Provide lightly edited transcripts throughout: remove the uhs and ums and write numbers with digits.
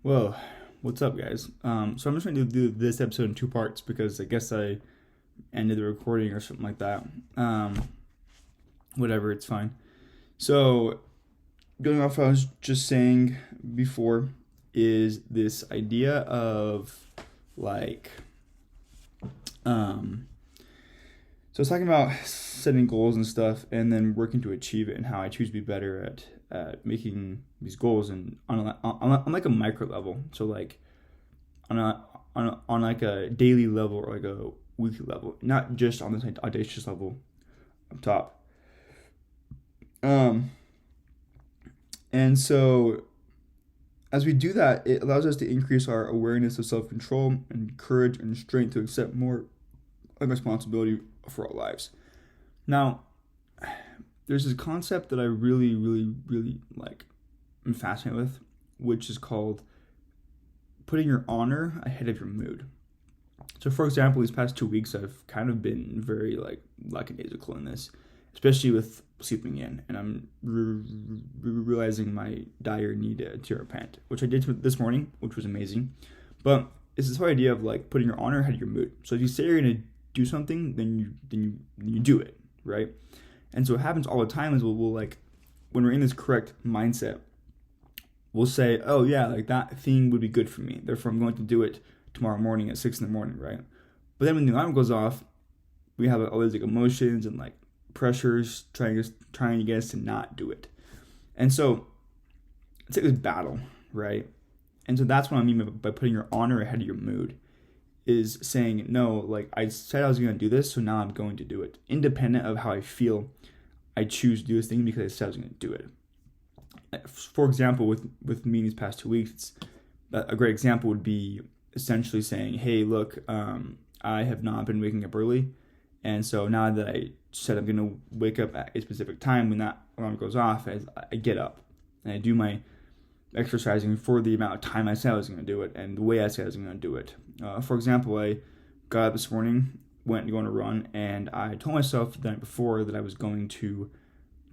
Whoa, what's up, guys? So I'm just going to do this episode in two parts because I guess I ended the recording or something like that. Whatever, it's fine. So, going off what I was just saying before is this idea of like, um, so I was talking about setting goals and stuff and then working to achieve it and how I choose to be better at making these goals and on like a micro level. So like on like a daily level or like a weekly level, not just on this audacious level up top. Um, and so as we do that, it allows us to increase our awareness of self control and courage and strength to accept more of responsibility for our lives. Now, there's this concept that I really like, I'm fascinated with, which is called putting your honor ahead of your mood. So, for example, these past 2 weeks, I've kind of been very like lackadaisical in this, especially with sleeping in, and I'm realizing my dire need to repent, which I did this morning, which was amazing. But it's this whole idea of like putting your honor ahead of your mood. So if you say you're gonna do something, then you do it, right? And so what happens all the time is we'll like when we're in this correct mindset, we'll say, oh yeah, like that thing would be good for me. Therefore, I'm going to do it tomorrow morning at 6 in the morning, right? But then when the alarm goes off, we have all these like emotions and like pressures trying to get us to not do it. And so it's like this battle, right? And so that's what I mean by putting your honor ahead of your mood, is saying, no, like I said I was going to do this, so now I'm going to do it. Independent of how I feel, I choose to do this thing because I said I was going to do it. For example, with me these past 2 weeks, it's, a great example would be essentially saying, hey, look, I have not been waking up early. And so now that I said I'm going to wake up at a specific time, when that alarm goes off, I get up and I do my exercising for the amount of time I said I was going to do it and the way I said I was going to do it. For example, I got up this morning, went to go on a run, and I told myself the night before that I was going to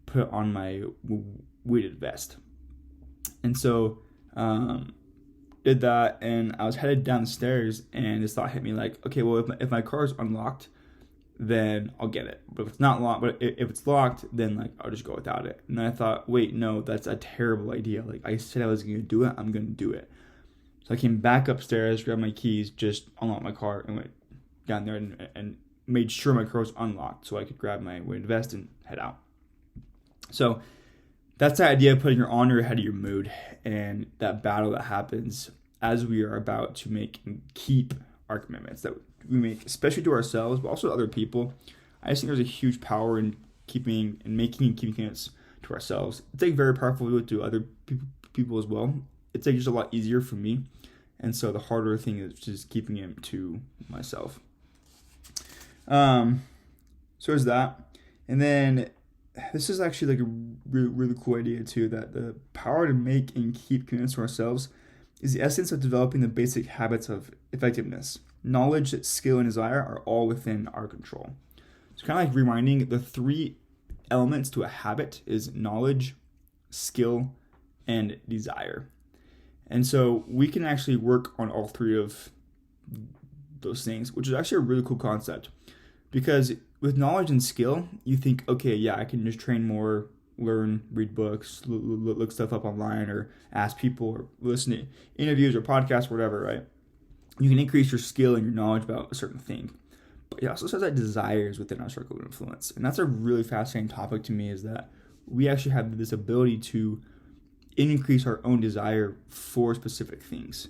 put on my weighted vest. And so did that, and I was headed down the stairs, and this thought hit me like, okay, well, if my car is unlocked, then I'll get it. But if it's not locked, but if it's locked, then like I'll just go without it. And then I thought, wait, no, that's a terrible idea. Like I said I was going to do it, I'm going to do it. So I came back upstairs, grabbed my keys, just unlocked my car, and went down there and made sure my car was unlocked so I could grab my weighted vest and head out. So that's the idea of putting your honor ahead of your mood, and that battle that happens as we are about to make and keep our commitments that we make, especially to ourselves, but also to other people. I just think there's a huge power in keeping and making and keeping commitments to ourselves. It's like very powerful to do it to other people as well. It's like just a lot easier for me, and so the harder thing is just keeping it to myself. So there's that, and then this is actually like a really cool idea too, that the power to make and keep commitments to ourselves is the essence of developing the basic habits of effectiveness. Knowledge, skill, and desire are all within our control. So kind of like reminding the three elements to a habit is knowledge, skill, and desire. And so we can actually work on all three of those things, which is actually a really cool concept. Because with knowledge and skill, you think, okay, yeah, I can just train more, learn, read books, look stuff up online, or ask people, or listen to interviews or podcasts, or whatever, right? You can increase your skill and your knowledge about a certain thing. But it also says that desire is within our circle of influence. And that's a really fascinating topic to me, is that we actually have this ability to increase our own desire for specific things.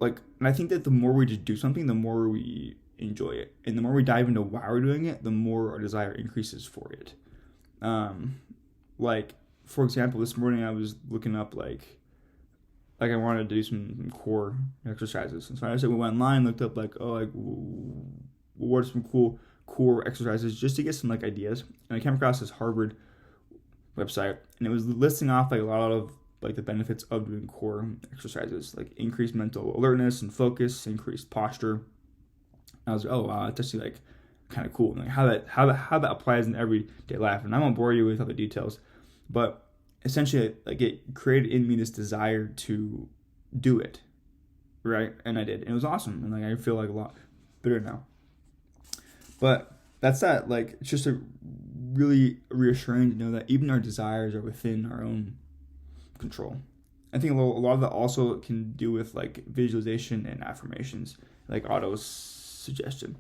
Like, and I think that the more we just do something, the more we enjoy it. And the more we dive into why we're doing it, the more our desire increases for it. Like, for example, this morning I was looking up like I wanted to do some core exercises. And so I we went online, looked up like, what are some cool core exercises, just to get some like ideas. And I came across this Harvard website, and it was listing off like a lot of like the benefits of doing core exercises, like increased mental alertness and focus, increased posture. I was oh wow, it's actually like kind of cool, like how that applies in everyday life. And I won't bore you with all the details, but essentially like it created in me this desire to do it, right? And I did. And it was awesome. And like I feel like a lot better now. But that's that. Like it's just a really reassuring to know that even our desires are within our own control. I think a lot of that also can do with like visualization and affirmations, like auto suggestion.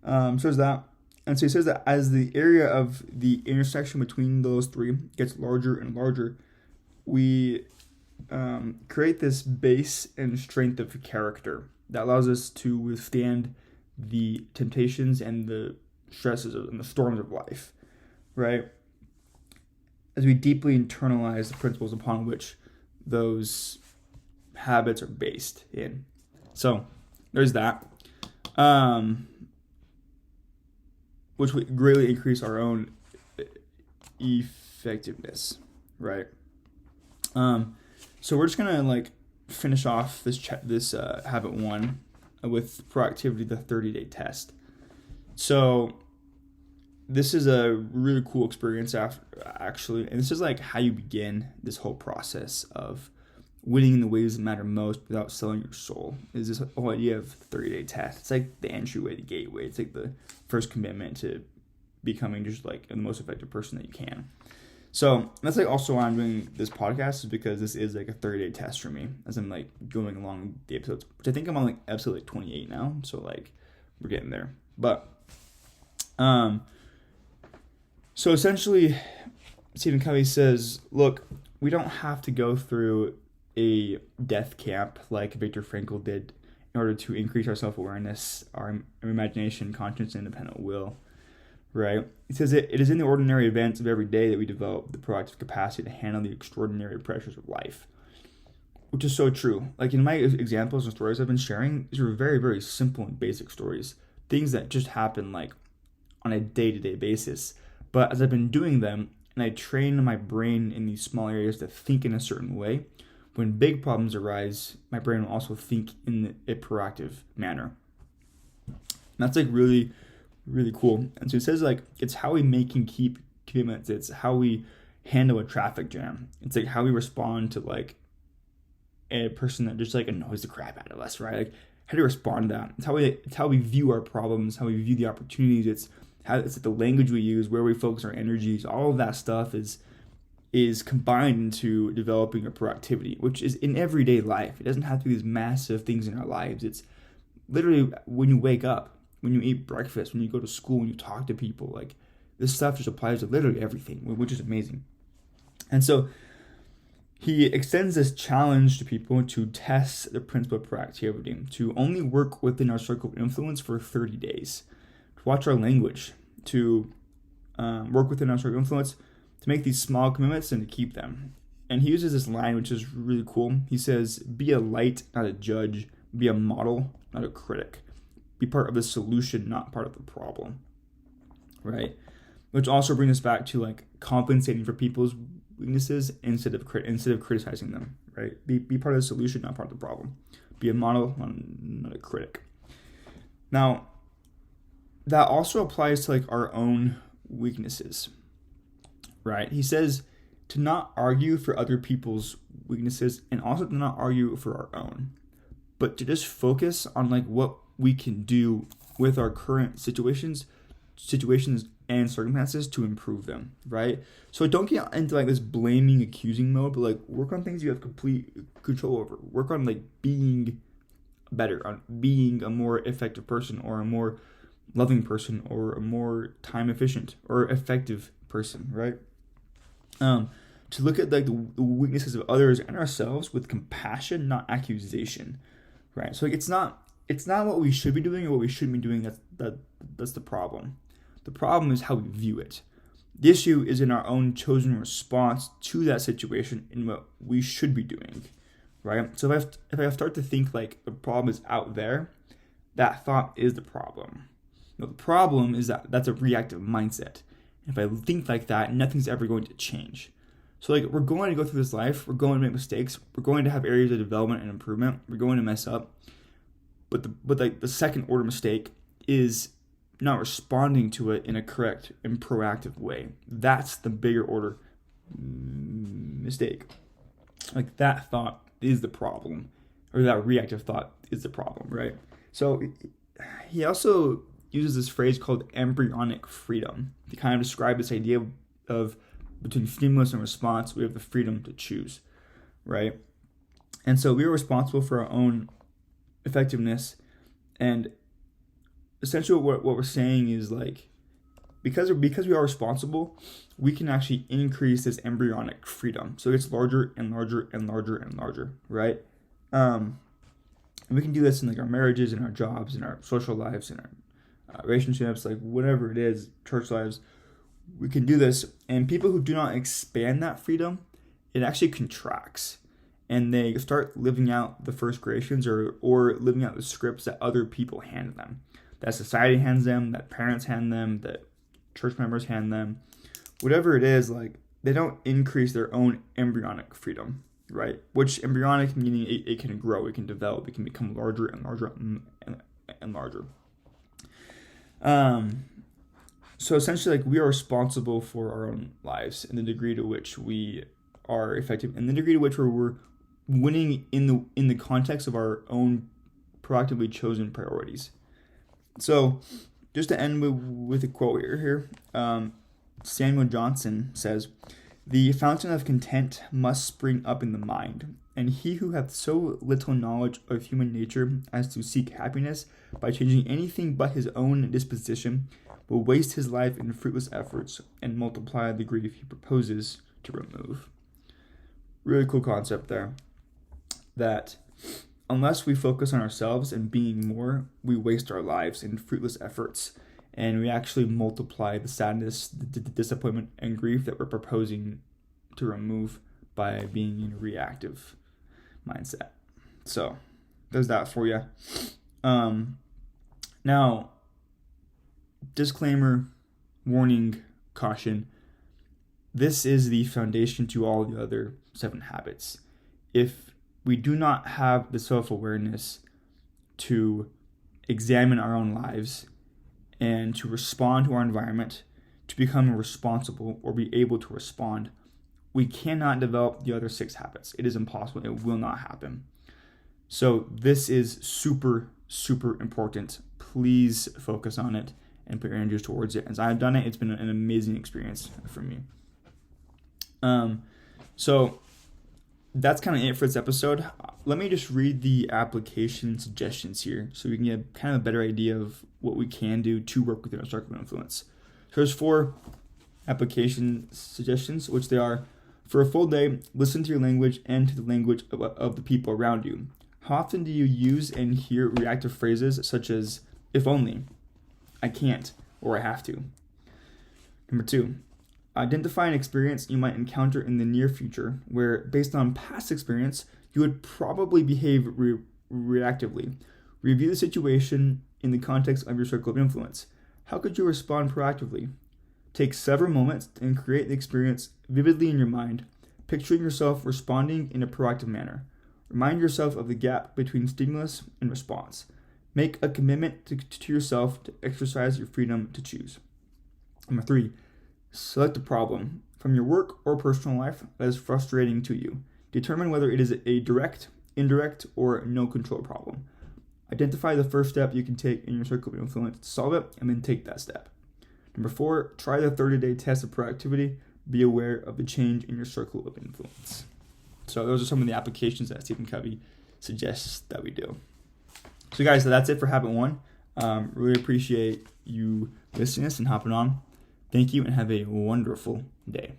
So there's that. And so he says that as the area of the intersection between those three gets larger and larger, we create this base and strength of character that allows us to withstand the temptations and the stresses and the storms of life, right? As we deeply internalize the principles upon which those habits are based in. So there's that. Which would greatly increase our own effectiveness, right? So we're just gonna like finish off this habit 1 with proactivity, the 30-day test. So this is a really cool experience actually, and this is like how you begin this whole process of winning in the ways that matter most without selling your soul. Is this whole idea of 30-day test? It's like the entryway, the gateway. It's like the first commitment to becoming just like the most effective person that you can. So that's like also why I'm doing this podcast, is because this is like a 30-day test for me as I'm like going along the episodes, which I think I'm on like episode like 28 now. So like we're getting there. But so essentially Stephen Covey says, look, we don't have to go through a death camp like Viktor Frankl did in order to increase our self-awareness, our imagination, conscience, and independent will, right? It says it is in the ordinary events of every day that we develop the proactive capacity to handle the extraordinary pressures of life, which is so true. Like in my examples and stories I've been sharing, these are very, very simple and basic stories, things that just happen like on a day-to-day basis. But as I've been doing them, and I train my brain in these small areas to think in a certain way, when big problems arise, my brain will also think in a proactive manner. And that's like really, really cool. And so it says like it's how we make and keep commitments. It's how we handle a traffic jam. It's like how we respond to like a person that just like annoys the crap out of us, right? Like how do you respond to that? It's how we view our problems, how we view the opportunities. It's like the language we use, where we focus our energies. All of that stuff is combined into developing a proactivity, which is in everyday life. It doesn't have to be these massive things in our lives. It's literally when you wake up, when you eat breakfast, when you go to school, when you talk to people. Like this stuff just applies to literally everything, which is amazing. And so he extends this challenge to people to test the principle of proactivity, to only work within our circle of influence for 30 days, to watch our language, to work within our circle of influence, to make these small commitments and to keep them. And he uses this line, which is really cool. He says, be a light, not a judge. Be a model, not a critic. Be part of the solution, not part of the problem. Right? Which also brings us back to like compensating for people's weaknesses instead of criticizing them. Right? Be part of the solution, not part of the problem. Be a model, not a critic. Now, that also applies to like our own weaknesses. Right? He says to not argue for other people's weaknesses and also to not argue for our own, but to just focus on like what we can do with our current situations and circumstances to improve them, right? So don't get into like this blaming, accusing mode, but like work on things you have complete control over. Work on like being better, on being a more effective person or a more loving person or a more time efficient or effective person, right? To look at like the weaknesses of others and ourselves with compassion, not accusation, right? So like it's not what we should be doing or what we shouldn't be doing. That's the problem. The problem is how we view it. The issue is in our own chosen response to that situation and what we should be doing, right? So if I start to think like the problem is out there, that thought is the problem. No, the problem is that that's a reactive mindset. If I think like that, nothing's ever going to change. So like we're going to go through this life, we're going to make mistakes, we're going to have areas of development and improvement, we're going to mess up. But the second order mistake is not responding to it in a correct and proactive way. That's the bigger order mistake. Like that thought is the problem, or that reactive thought is the problem, right? So he also uses this phrase called embryonic freedom to kind of describe this idea of between stimulus and response, we have the freedom to choose, right? And so we are responsible for our own effectiveness. And essentially what we're saying is like, because we are responsible, we can actually increase this embryonic freedom. So it gets larger and larger and larger and larger, right? And we can do this in like our marriages, in our jobs, in our social lives, in our relationships, like whatever it is, church lives. We can do this. And people who do not expand that freedom, it actually contracts. And they start living out the first creations or living out the scripts that other people hand them. That society hands them, that parents hand them, that church members hand them. Whatever it is, like they don't increase their own embryonic freedom, right? Which embryonic meaning it can grow, it can develop, it can become larger and larger and larger. So essentially, like we are responsible for our own lives and the degree to which we are effective, and the degree to which we're winning in the context of our own proactively chosen priorities. So, just to end with a quote here, Samuel Johnson says, "The fountain of content must spring up in the mind, and he who hath so little knowledge of human nature as to seek happiness by changing anything but his own disposition will waste his life in fruitless efforts and multiply the grief he proposes to remove." Really cool concept there. That unless we focus on ourselves and being more, we waste our lives in fruitless efforts, and we actually multiply the sadness, the disappointment, and grief that we're proposing to remove by being in a reactive mindset. So there's that for you. Now, disclaimer, warning, caution. This is the foundation to all the other 7 habits. If we do not have the self-awareness to examine our own lives and to respond to our environment, to become responsible or be able to respond, we cannot develop the other 6 habits. It is impossible. It will not happen. So this is super, super important. Please focus on it and put your energies towards it. As I've done it, it's been an amazing experience for me. So that's kind of it for this episode. Let me just read the application suggestions here so we can get kind of a better idea of what we can do to work within our circle of influence. So there's 4 application suggestions, which they are: for a full day, listen to your language and to the language of the people around you. How often do you use and hear reactive phrases such as, if only, I can't, or I have to? Number 2, identify an experience you might encounter in the near future where, based on past experience, you would probably behave reactively. Review the situation in the context of your circle of influence. How could you respond proactively? Take several moments and create the experience vividly in your mind, picturing yourself responding in a proactive manner. Remind yourself of the gap between stimulus and response. Make a commitment to yourself to exercise your freedom to choose. Number 3, select a problem from your work or personal life that is frustrating to you. Determine whether it is a direct, indirect, or no control problem. Identify the first step you can take in your circle of influence to solve it, and then take that step. Number 4, try the 30-day test of proactivity. Be aware of the change in your circle of influence. So those are some of the applications that Stephen Covey suggests that we do. So guys, that's it for habit 1. Really appreciate you listening to this and hopping on. Thank you and have a wonderful day.